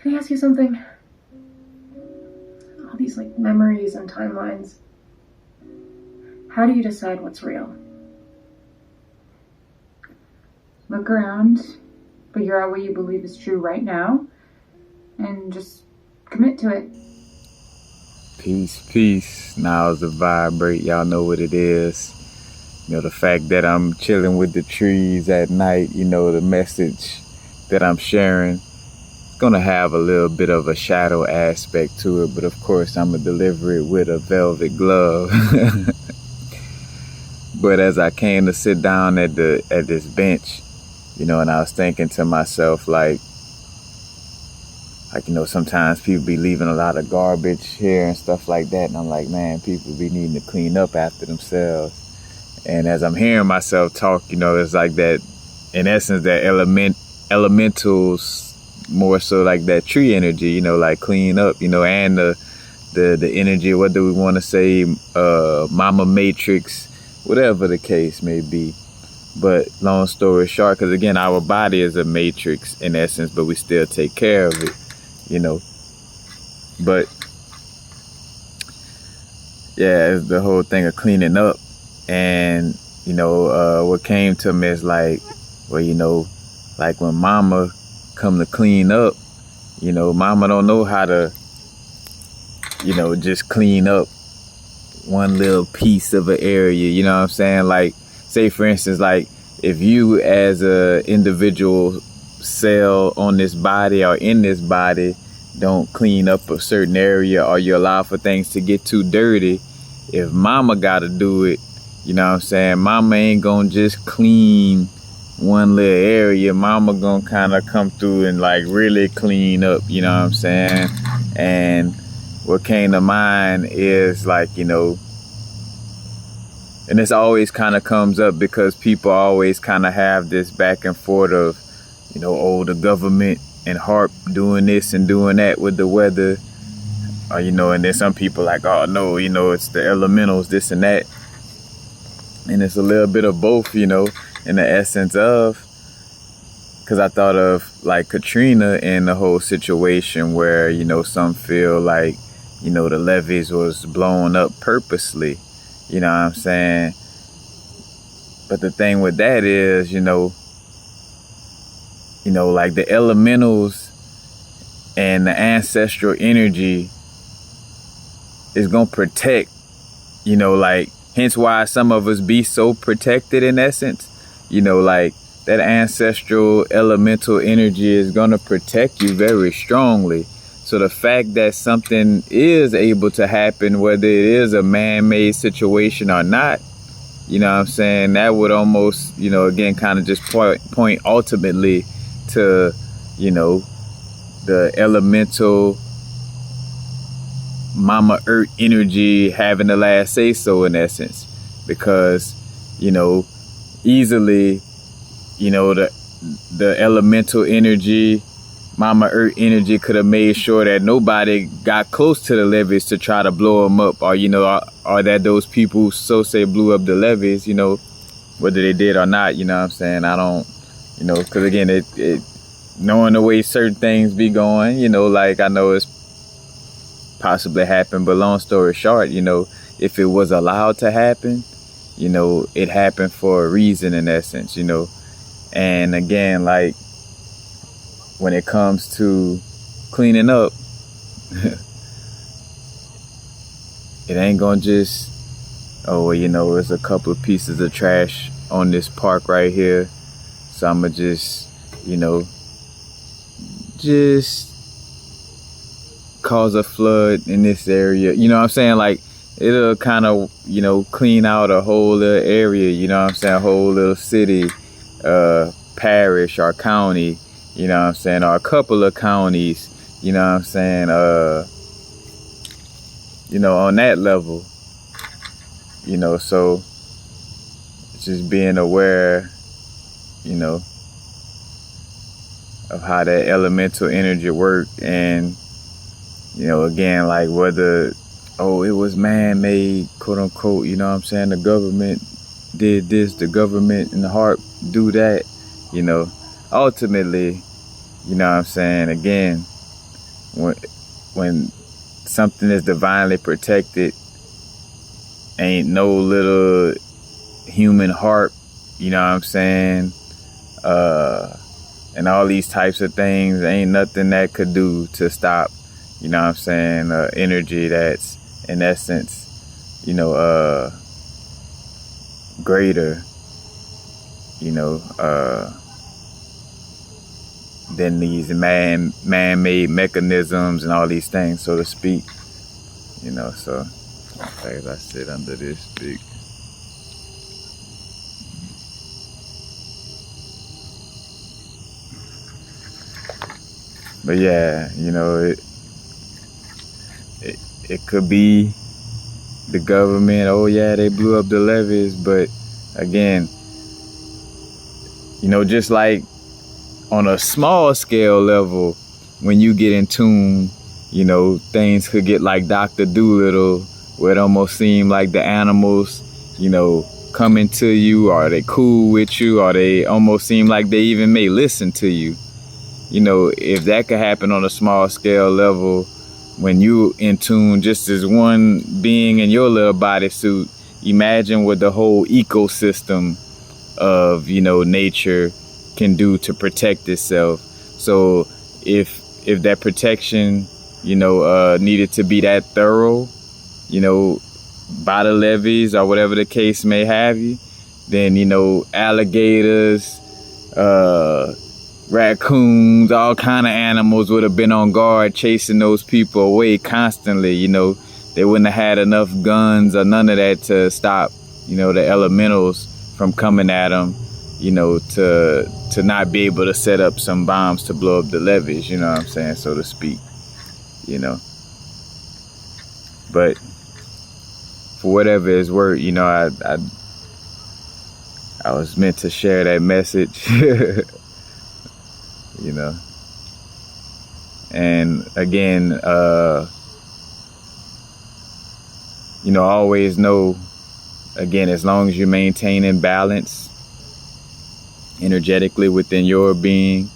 Can I ask you something? All these memories and timelines. How do you decide what's real? Look around, figure out what you believe is true right now, and just commit to it. Peace, peace. Now's the vibrate. Y'all know what it is. The fact that I'm chilling with the trees at night, the message that I'm sharing, it's going to have a little bit of a shadow aspect to it. But of course, I'm going to deliver it with a velvet glove. But as I came to sit down at this bench, and I was thinking to myself, sometimes people be leaving a lot of garbage here and stuff like that. And I'm like, man, people be needing to clean up after themselves. And as I'm hearing myself talk, it's like that, in essence, that elementals, more so like that tree energy, like clean up, and the energy, what do we want to say, mama matrix, whatever the case may be. But long story short, because again, our body is a matrix in essence, but we still take care of it, But yeah, it's the whole thing of cleaning up. And, what came to me is like, well, like when mama come to clean up, mama don't know how to, just clean up one little piece of an area, you know what I'm saying? Like, say for instance, like if you as a individual cell on this body or in this body don't clean up a certain area, or you allow for things to get too dirty, if mama gotta do it, you know what I'm saying, mama ain't gonna just clean one little area. Mama gonna kind of come through and like really clean up, you know what I'm saying? And what came to mind is like, and this always kind of comes up because people always kind of have this back and forth of, the government and HARP doing this and doing that with the weather, or, and then some people like, oh no, it's the elementals, this and that. And it's a little bit of both, in the essence of, because I thought of like Katrina and the whole situation where, some feel like, the levees was blown up purposely, you know what I'm saying? But the thing with that is, like the elementals and the ancestral energy is going to protect, like, hence why some of us be so protected in essence, like that ancestral elemental energy is going to protect you very strongly. So the fact that something is able to happen, whether it is a man-made situation or not, you know what I'm saying, that would almost, again, kind of just point ultimately to, the elemental Mama Earth energy having the last say so in essence. Because, easily, the elemental energy, Mama Earth energy could have made sure that nobody got close to the levees to try to blow them up, or, or that those people so say blew up the levees, whether they did or not, you know what I'm saying? I don't, because again, it knowing the way certain things be going, like I know it's possibly happened, but long story short, if it was allowed to happen, it happened for a reason in essence, and again, like when it comes to cleaning up, it ain't gonna just, it's a couple of pieces of trash on this park right here, so I'ma just, just cause a flood in this area, you know what I'm saying? Like it'll kind of, clean out a whole little area, you know what I'm saying, a whole little city, parish or county, you know what I'm saying, or a couple of counties, you know what I'm saying, on that level, so just being aware, of how that elemental energy work. And again, like whether, it was man-made, quote unquote, you know what I'm saying, the government did this, the government and the heart do that, ultimately, you know what I'm saying, again, when something is divinely protected, ain't no little human heart, you know what I'm saying, and all these types of things, ain't nothing that could do to stop, you know what I'm saying, energy that's in essence, you know, greater, you know, than these man-made mechanisms and all these things, so to speak, you know. So as I sit under this big but yeah, you know, it could be the government. Oh yeah, they blew up the levees, but again, you know, just like on a small scale level, when you get in tune, you know, things could get like Dr. Doolittle, where it almost seemed like the animals, you know, coming to you, or they cool with you, or they almost seem like they even may listen to you. You know, if that could happen on a small scale level, when you in tune just as one being in your little bodysuit, imagine what the whole ecosystem of, you know, nature can do to protect itself. So if that protection, you know, needed to be that thorough, you know, by the levees or whatever the case may have you, then, you know, alligators, raccoons, all kind of animals would have been on guard chasing those people away constantly. You know, they wouldn't have had enough guns or none of that to stop, you know, the elementals from coming at them, you know, to not be able to set up some bombs to blow up the levees, you know what I'm saying, so to speak, you know. But for whatever it's worth, you know, I was meant to share that message, you know. And again, you know, always know, again, as long as you're maintaining balance energetically within your being,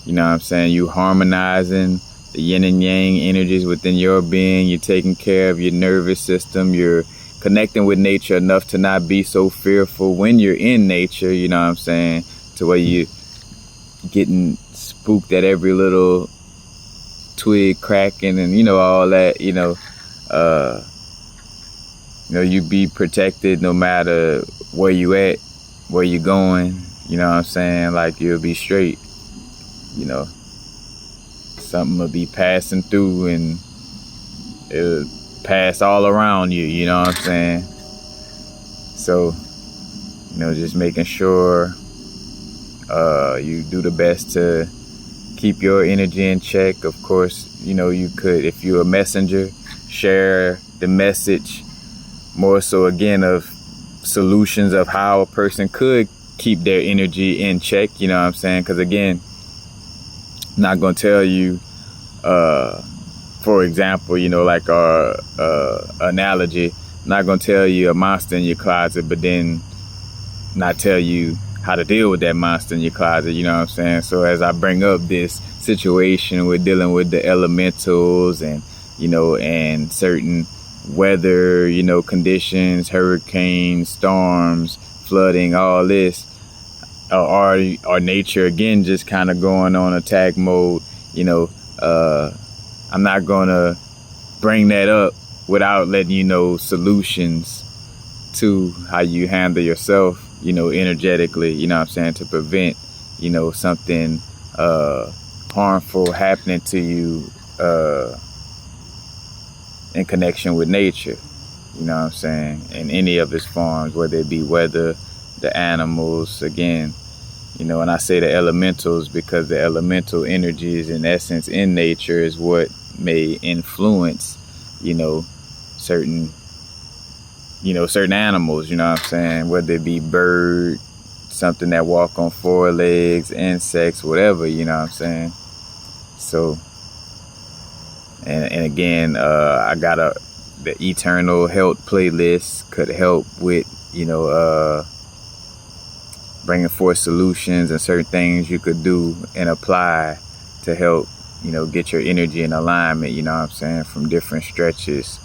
you know what I'm saying, you harmonizing the yin and yang energies within your being, you're taking care of your nervous system, you're connecting with nature enough to not be so fearful when you're in nature, you know what I'm saying, to where you getting spooked at every little twig cracking and, you know, all that, you know, you be protected no matter where you at, where you going, you know what I'm saying, like you'll be straight, you know. Something will be passing through and it'll pass all around you, you know what I'm saying. So, you know, just making sure you do the best to keep your energy in check. Of course, you know, you could, if you're a messenger, share the message more so, again, of solutions of how a person could keep their energy in check, you know what I'm saying, because again, I'm not going to tell you, for example, you know, like our analogy, I'm not going to tell you a monster in your closet, but then not tell you how to deal with that monster in your closet, you know what I'm saying. So as I bring up this situation with dealing with the elementals and, you know, and certain weather, you know, conditions, hurricanes, storms, flooding, all this, our nature, again, just kind of going on attack mode, you know, I'm not going to bring that up without letting you know solutions to how you handle yourself, you know, energetically, you know what I'm saying, to prevent, you know, something harmful happening to you in connection with nature, you know what I'm saying, in any of its forms, whether it be weather, the animals, again, you know, and I say the elementals because the elemental energies in essence in nature is what may influence, you know, certain animals, you know what I'm saying, whether it be bird, something that walk on four legs, insects, whatever, you know what I'm saying. So, and again, I got the Eternal Health playlist could help with, you know, bringing forth solutions and certain things you could do and apply to help, get your energy in alignment, you know what I'm saying? From different stretches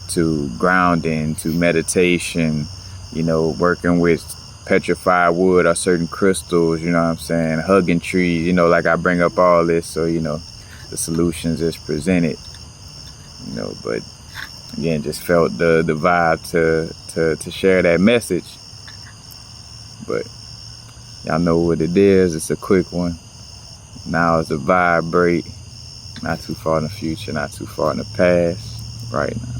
to grounding to meditation, working with petrified wood or certain crystals, you know what I'm saying? Hugging trees, like I bring up all this so, the solutions is presented, but again, just felt the vibe to share that message. But y'all know what it is. It's a quick one. Now is a vibrate. Not too far in the future, not too far in the past. Right now.